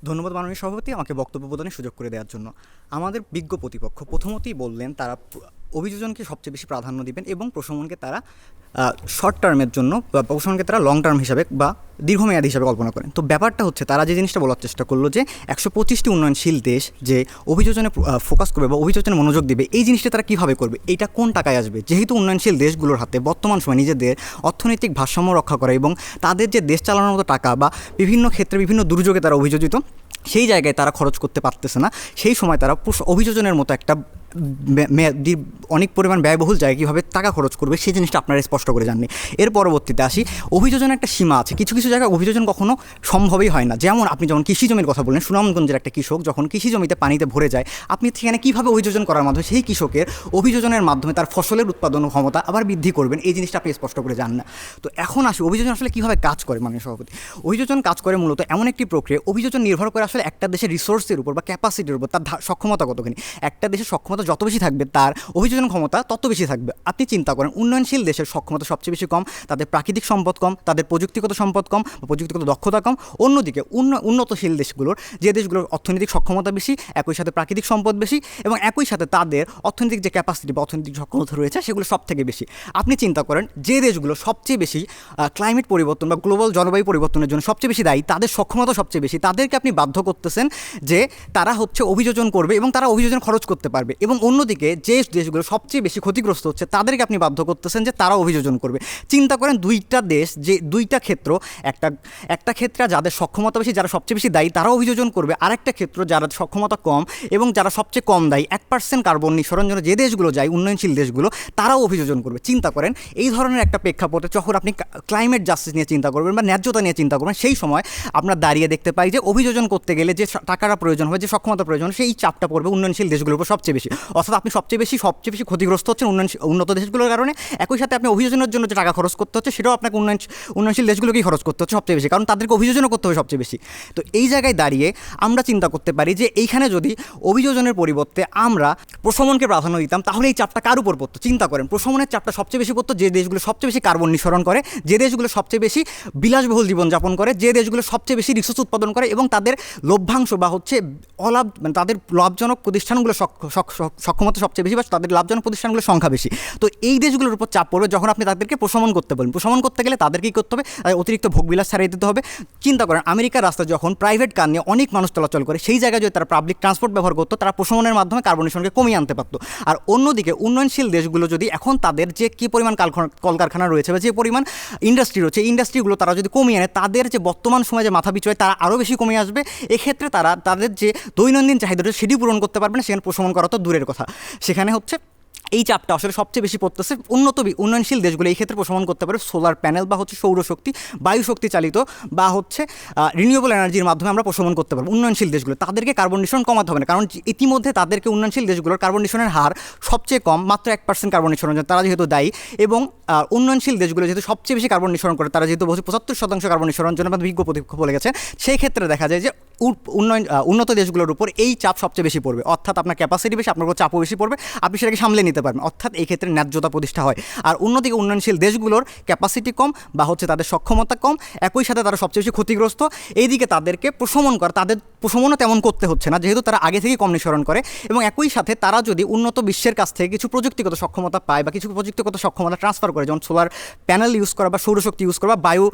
ধন্যবাদ মাননীয় সভাপতি, আমাকে বক্তব্য প্রদানের সুযোগ করে দেওয়ার জন্য। আমাদের বিজ্ঞ প্রতিপক্ষ প্রথমতই বললেন তারা অভিযোজনকে সবচেয়ে বেশি প্রাধান্য দিবেন এবং প্রশমনকে তারা শর্ট টার্মের জন্য বা প্রশমনকে তারা লং টার্ম হিসাবে বা দীর্ঘমেয়াদী হিসাবে কল্পনা করেন। তো ব্যাপারটা হচ্ছে তারা যে জিনিসটা বলার চেষ্টা করলো যে 125টি উন্নয়নশীল দেশ যে অভিযোজনে ফোকাস করবে বা অভিযোজনে মনোযোগ দিবে, এই জিনিসটা তারা কীভাবে করবে, এইটা কোন টাকায় আসবে? যেহেতু উন্নয়নশীল দেশগুলোর হাতে বর্তমান সময় নিজেদের অর্থনৈতিক ভারসাম্য রক্ষা করা এবং তাদের যে দেশ চালানোর মতো টাকা বা বিভিন্ন ক্ষেত্রে বিভিন্ন দুর্যোগে তারা অভিযোজিত, সেই জায়গায় তারা খরচ করতে পারতেছে না। সেই সময় তারা অভিযোজনের মতো একটা অনেক পরিমাণ ব্যয়বহুল জায়গায় কীভাবে টাকা খরচ করবে সেই জিনিসটা আপনারা স্পষ্ট করে জাননি। এর পরবর্তীতে আসি, অভিযোজনের একটা সীমা আছে। কিছু কিছু জায়গায় অভিযোজন কখনো সম্ভবই হয় না। যেমন আপনি যখন কৃষি জমির কথা বললেন, সুনামগঞ্জের একটা কৃষক যখন কৃষি জমিতে পানিতে ভরে যায়, আপনি সেখানে কীভাবে অভিযোজন করার মাধ্যমে সেই কৃষকের অভিযোজনের মাধ্যমে তার ফসলের উৎপাদন ক্ষমতা আবার বৃদ্ধি করবেন, এই জিনিসটা আপনি স্পষ্ট করে জান না। তো এখন আসি অভিযোজন আসলে কীভাবে কাজ করে। মাননীয় সভাপতি, অভিযোজন কাজ করে মূলত এমন একটি প্রক্রিয়া, অভিযোজন নির্ভর করে আসলে একটা দেশের রিসোর্সের উপর বা ক্যাপাসিটির উপর, তার সক্ষমতা কতখানি। একটা দেশের সক্ষমতা যত বেশি থাকবে তার অভিযোজন ক্ষমতা তত বেশি থাকবে। আপনি চিন্তা করেন, উন্নয়নশীল দেশের সক্ষমতা সবচেয়ে বেশি কম, তাদের প্রাকৃতিক সম্পদ কম, তাদের প্রযুক্তিগত সম্পদ কম বা প্রযুক্তিগত দক্ষতা কম। অন্যদিকে উন্নতশীল দেশগুলোর যে দেশগুলোর অর্থনৈতিক সক্ষমতা বেশি, একই সাথে প্রাকৃতিক সম্পদ বেশি এবং একই সাথে তাদের অর্থনৈতিক যে ক্যাপাসিটি বা অর্থনৈতিক সক্ষমতা রয়েছে সেগুলো সব থেকে বেশি। আপনি চিন্তা করেন, যে দেশগুলো সবচেয়ে বেশি ক্লাইমেট পরিবর্তন বা গ্লোবাল জলবায়ু পরিবর্তনের জন্য সবচেয়ে বেশি দায়ী, তাদের সক্ষমতা সবচেয়ে বেশি, তাদেরকে আপনি বাধ্য করতেছেন যে তারা অভিযোজন করবে এবং তারা অভিযোজন খরচ করতে পারবে। এবং অন্যদিকে যে দেশগুলো সবচেয়ে বেশি ক্ষতিগ্রস্ত হচ্ছে তাদেরকে আপনি বাধ্য করতেছেন যে তারা অভিযোজন করবে। চিন্তা করেন, দুইটা দেশ, যে দুইটা ক্ষেত্র, একটা ক্ষেত্রে যাদের সক্ষমতা বেশি, যারা সবচেয়ে বেশি দায়ী, তারা অভিযোজন করবে। আরেকটা ক্ষেত্র যারা সক্ষমতা কম এবং যারা সবচেয়ে কম দায়ী, 1% কার্বন নিঃসরণ জন্য যে দেশগুলো যায়, উন্নয়নশীল দেশগুলো, তারাও অভিযোজন করবে। চিন্তা করেন, এই ধরনের একটা প্রেক্ষাপটে যখন আপনি ক্লাইমেট জাস্টিস নিয়ে চিন্তা করবেন বা ন্যায্যতা নিয়ে চিন্তা করবেন, সেই সময় আপনার দাঁড়িয়ে দেখতে পাই যে অভিযোজন করতে গেলে যে টাকাটা প্রয়োজন হবে, যে সক্ষমতা প্রয়োজন, সেই চাপটা পড়বে উন্নয়নশীল দেশগুলোর উপর সবচেয়ে বেশি। অর্থাৎ আপনি সবচেয়ে বেশি ক্ষতিগ্রস্ত হচ্ছেন উন্নত দেশগুলোর কারণে। একই সাথে আপনি অভিযোজনের জন্য যে টাকা খরচ করতে হচ্ছে সেটাও আপনাকে উন্নয়নশীল দেশগুলোকেই খরচ করতে হচ্ছে সবচেয়ে বেশি, কারণ তাদেরকে অভিযোজনও করতে হবে সবচেয়ে বেশি। তো এই জায়গায় দাঁড়িয়ে আমরা চিন্তা করতে পারি যে এইখানে যদি অভিযোজনের পরিবর্তে আমরা প্রশমনকে প্রাধান্য দিতাম, তাহলে এই চাপটা কার উপর পড়তো? চিন্তা করেন, প্রশমনের চাপটা সবচেয়ে বেশি পড়তো যে দেশগুলো সবচেয়ে বেশি কার্বন নিঃসরণ করে, যে দেশগুলো সবচেয়ে বেশি বিলাসবহুল জীবনযাপন করে, যে দেশগুলো সবচেয়ে বেশি রিসোর্স উৎপাদন করে এবং তাদের লভ্যাংশ বা তাদের লাভজনক প্রতিষ্ঠানগুলো সক্ষমতা সবচেয়ে বেশি বা তাদের লাভজনক প্রতিষ্ঠানগুলোর সংখ্যা বেশি। তো এই দেশগুলোর উপর চাপ পড়বে যখন আপনি তাদেরকে প্রশমন করতে বলেন। প্রশমন করতে গেলে তাদেরকে কী করতে হবে? অতিরিক্ত ভোগবিলাস ছাড়িয়ে দিতে হবে। চিন্তা করেন, আমেরিকার রাস্তায় যখন প্রাইভেট কার নিয়ে অনেক মানুষ চলাচল করে, সেই জায়গায় যদি তারা পাবলিক ট্রান্সপোর্ট ব্যবহার করতো, তারা প্রশমনের মাধ্যমে কার্বন নিঃসরণকে কমিয়ে আনতে পারতো। আর অন্যদিকে উন্নয়নশীল দেশগুলো যদি এখন তাদের যে কী পরিমাণ কলকারখানা রয়েছে বা যে পরিমাণ ইন্ডাস্ট্রি রয়েছে, ইন্ডাস্ট্রিগুলো তারা যদি কমিয়ে আনে, তাদের যে বর্তমান সময়ে যে মাথা পিছু হয় তারা আরও বেশি কমে আসবে। এক্ষেত্রে তারা তাদের যে দৈনন্দিন চাহিদাটা সেটি পূরণ করতে পারবে না, সেখানে প্রশমন করা তো দূরের কথা। সেখানে এই চাপটা আসলে সবচেয়ে বেশি পড়তেছে উন্নয়নশীল দেশগুলো। এই ক্ষেত্রে প্রশমন করতে পারে সোলার প্যানেল বা সৌরশক্তি, বায়ুশক্তি চালিত বা রিনিউয়েবল এনার্জির মাধ্যমে আমরা প্রশমন করতে পারবো উন্নয়নশীল দেশগুলো। তাদেরকে কার্বন নিঃসরণ কমাতে হবে না, কারণ ইতিমধ্যে তাদেরকে উন্নয়নশীল দেশগুলোর কার্বন নিঃসরণের হার সবচেয়ে কম, মাত্র 1% কার্বন নিঃসরণ, তারা যেহেতু দায়ী। এবং উন্নয়নশীল দেশগুলো যেহেতু সবচেয়ে বেশি কার্বন নিঃসরণ করে, তারা যেহেতু 75% কার্বন নিঃসরণ জন্য বিজ্ঞ প্রতিপক্ষ বলে গেছে, সেই ক্ষেত্রে দেখা যায় যে উন্নত দেশগুলোর উপর এই চাপ সবচেয়ে বেশি পড়বে। অর্থাৎ আপনার ক্যাপাসিটি বেশি, আপনার উপর চাপও বেশি পড়বে, আপনি সেটাকে সামলে নিতে পারবেন। অর্থাৎ এই ক্ষেত্রে ন্যায্যতা প্রতিষ্ঠা হয়। আর অন্যদিকে উন্নয়নশীল দেশগুলোর ক্যাপাসিটি কম বা তাদের সক্ষমতা কম, একই সাথে তারা সবচেয়ে বেশি ক্ষতিগ্রস্ত। এইদিকে তাদেরকে প্রশমন করা, তাদের প্রশমনও তেমন করতে হচ্ছে না যেহেতু তারা আগে থেকেই কম নিঃসরণ করে। এবং একই সাথে তারা যদি উন্নত বিশ্বের কাছ থেকে কিছু প্রযুক্তিগত সক্ষমতা পায় বা কিছু প্রযুক্তিগত সক্ষমতা ট্রান্সফার করে, যেমন সোলার প্যানেল ইউজ করা বা সৌরশক্তি ইউজ করা বা বায়ু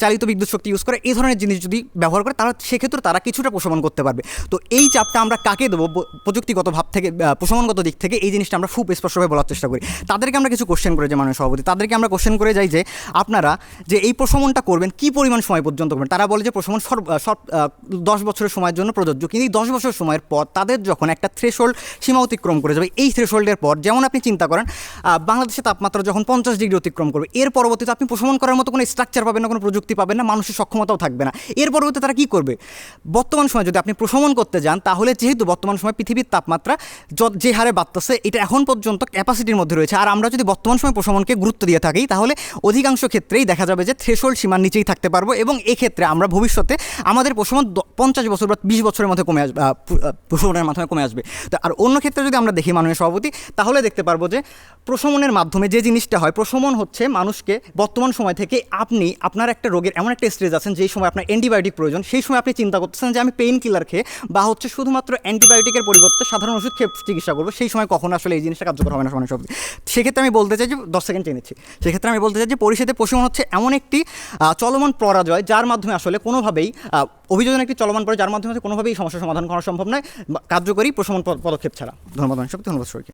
চালিত বিদ্যুৎ শক্তি ইউজ করা, এই ধরনের জিনিস যদি ব্যবহার করে, তাহলে সেক্ষেত্রে তারা কিছুটা প্রশমন করতে পারবে। তো এই চাপটা আমরা কাকে দেবো? প্রযুক্তিগত ভাব থেকে, প্রশমনগত দিক থেকে এই জিনিসটা আমরা খুব স্পষ্টভাবে বলার চেষ্টা করি। তাদেরকে আমরা কিছু কোশ্চেন করে, যে মাননীয় সভাপতি, তাদেরকে আমরা কোশ্চেন করে যাই যে আপনারা যে এই প্রশমনটা করবেন কী পরিমাণ সময় পর্যন্ত করবেন। তারা বলে যে প্রশমন 10 বছরের সময়ের জন্য প্রযোজ্য। কিন্তু এই 10 বছর সময়ের পর তাদের যখন একটা থ্রেশহোল্ড সীমা অতিক্রম করে যাবে, এই থ্রেশহোল্ডের পর, যেমন আপনি চিন্তা করেন বাংলাদেশে তাপমাত্রা যখন 50 ডিগ্রি অতিক্রম করবে, এর পরবর্তীতে আপনি প্রশমন করার মতো কোনো স্ট্রাকচার পাবেন না, কোনো প্রযুক্তি পাবেন না, মানুষের সক্ষমতাও থাকবে না। এর পরবর্তীতে তারা কী করবে? বর্তমান সময় যদি আপনি প্রশমন করতে যান, তাহলে যেহেতু বর্তমান সময় পৃথিবীর তাপমাত্রা যে হারে বাড়তেছে, এটা এখন পর্যন্ত ক্যাপাসিটির মধ্যে রয়েছে। আর আমরা যদি বর্তমান সময় প্রশমনকে গুরুত্ব দিয়ে থাকি, তাহলে অধিকাংশ ক্ষেত্রেই দেখা যাবে যে থ্রেশহোল্ড সীমার নিচেই থাকতে পারবো। এবং এক্ষেত্রে আমরা ভবিষ্যতে আমাদের প্রশমন 50 বছর বা 20 বছরের মধ্যে কমে আসবে, প্রশমনের মাধ্যমে কমে আসবে। তো আর অন্য ক্ষেত্রে যদি আমরা দেখি মাননীয় সভাপতি, তাহলে দেখতে পারবো যে প্রশমনের মাধ্যমে যে জিনিসটা হয়, প্রশমন হচ্ছে মানুষকে বর্তমান সময় থেকে, আপনার একটা রোগের এমন একটা স্টেজ আছেন যেই সময় আপনার অ্যান্টিবায়োটিক প্রয়োজন, সেই সময় আপনি চিন্তা করতেছেন বলতেছেন যে আমি পেইন কিলার খেয়ে বা হচ্ছে শুধুমাত্র অ্যান্টিবায়োটিকের পরিবর্তে সাধারণ ওষুধ খেয়ে চিকিৎসা করবো, সেই সময় কখনো আসলে এই জিনিসটা কার্যকর হবে না সমানে সব। সেক্ষেত্রে আমি বলতে চাই যে 10 সেকেন্ড চেয়েছি, সেক্ষেত্রে আমি বলতে চাই যে পরিষদে প্রশমন হচ্ছে এমন একটি চলমান পরাজয় যার মাধ্যমে আসলে কোনোভাবেই অভিযোজন একটি চলমান পরে যার মাধ্যমে কোনোভাবেই সমস্যার সমাধান করা সম্ভব নয় কার্যকরী প্রশমন পদক্ষেপ ছাড়া। ধন্যবাদ, ধন্যবাদ সবাইকে।